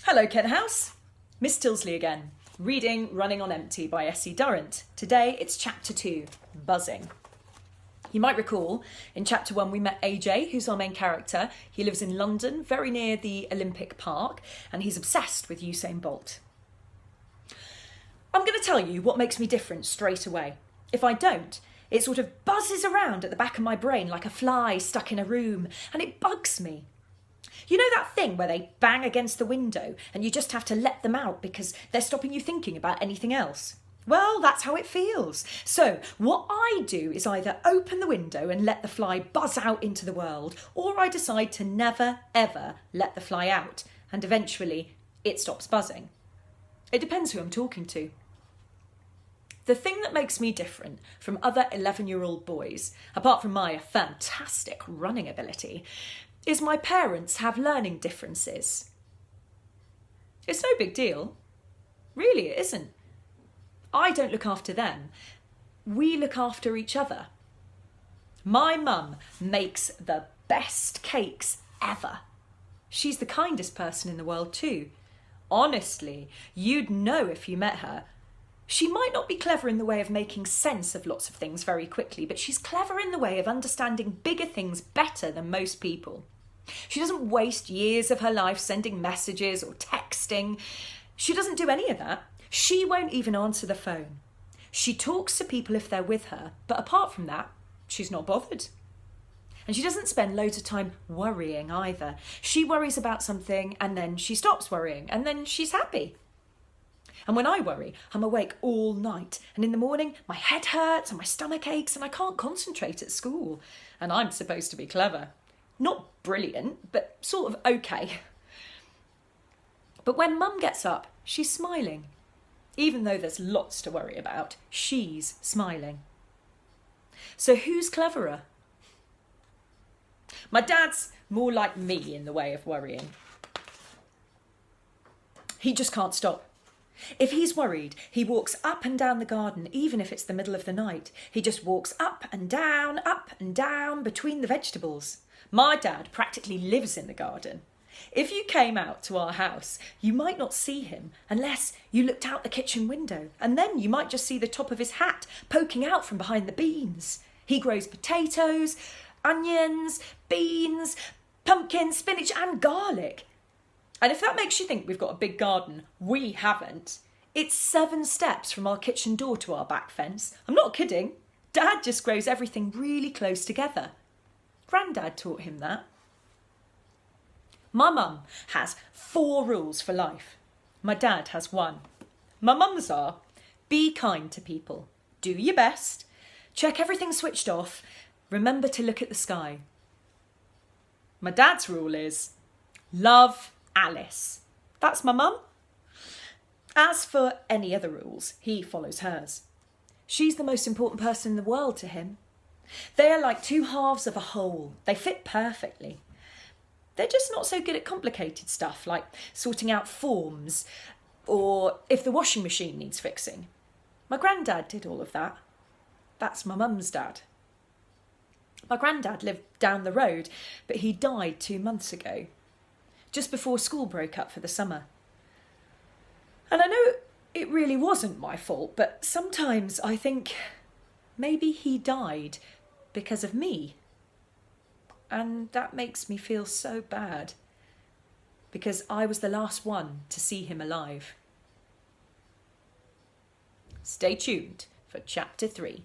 Hello, Kent House. Miss Tilsley again. Reading Running on Empty by S.E. Durrant. Today it's chapter 2, Buzzing. You might recall, in chapter 1 we met AJ, who's our main character. He lives in London, very near the Olympic Park, and he's obsessed with Usain Bolt. I'm going to tell you what makes me different straight away. If I don't, it sort of buzzes around at the back of my brain like a fly stuck in a room, and it bugs me. You know that thing where they bang against the window and you just have to let them out because they're stopping you thinking about anything else? Well, that's how it feels. So what I do is either open the window and let the fly buzz out into the world, or I decide to never, ever let the fly out, and eventually it stops buzzing. It depends who I'm talking to. The thing that makes me different from other 11-year-old boys, apart from my fantastic running ability, is my parents have learning differences. It's no big deal. Really, it isn't. I don't look after them. We look after each other. My mum makes the best cakes ever. She's the kindest person in the world too. Honestly, you'd know if you met her. She might not be clever in the way of making sense of lots of things very quickly, but she's clever in the way of understanding bigger things better than most people. She doesn't waste years of her life sending messages or texting. She doesn't do any of that. She won't even answer the phone. She talks to people if they're with her, but apart from that, she's not bothered. And she doesn't spend loads of time worrying either. She worries about something and then she stops worrying and then she's happy. And when I worry, I'm awake all night. And in the morning, my head hurts and my stomach aches and I can't concentrate at school. And I'm supposed to be clever. Not brilliant, but sort of okay. But when Mum gets up, she's smiling. Even though there's lots to worry about, she's smiling. So who's cleverer? My dad's more like me in the way of worrying. He just can't stop. If he's worried, he walks up and down the garden, even if it's the middle of the night. He just walks up and down between the vegetables. My dad practically lives in the garden. If you came out to our house, you might not see him unless you looked out the kitchen window, and then you might just see the top of his hat poking out from behind the beans. He grows potatoes, onions, beans, pumpkin, spinach and garlic. And if that makes you think we've got a big garden, we haven't. It's 7 steps from our kitchen door to our back fence. I'm not kidding. Dad just grows everything really close together. Grandad taught him that. My mum has 4 rules for life. My dad has 1. My mum's are: be kind to people, do your best, check everything switched off, remember to look at the sky. My dad's rule is: love Alice. That's my mum. As for any other rules, he follows hers. She's the most important person in the world to him. They are like 2 halves of a whole. They fit perfectly. They're just not so good at complicated stuff like sorting out forms or if the washing machine needs fixing. My granddad did all of that. That's my mum's dad. My granddad lived down the road, but he died 2 months ago, just before school broke up for the summer. And I know it really wasn't my fault, but sometimes I think maybe he died because of me. And that makes me feel so bad, because I was the last one to see him alive. Stay tuned for chapter 3.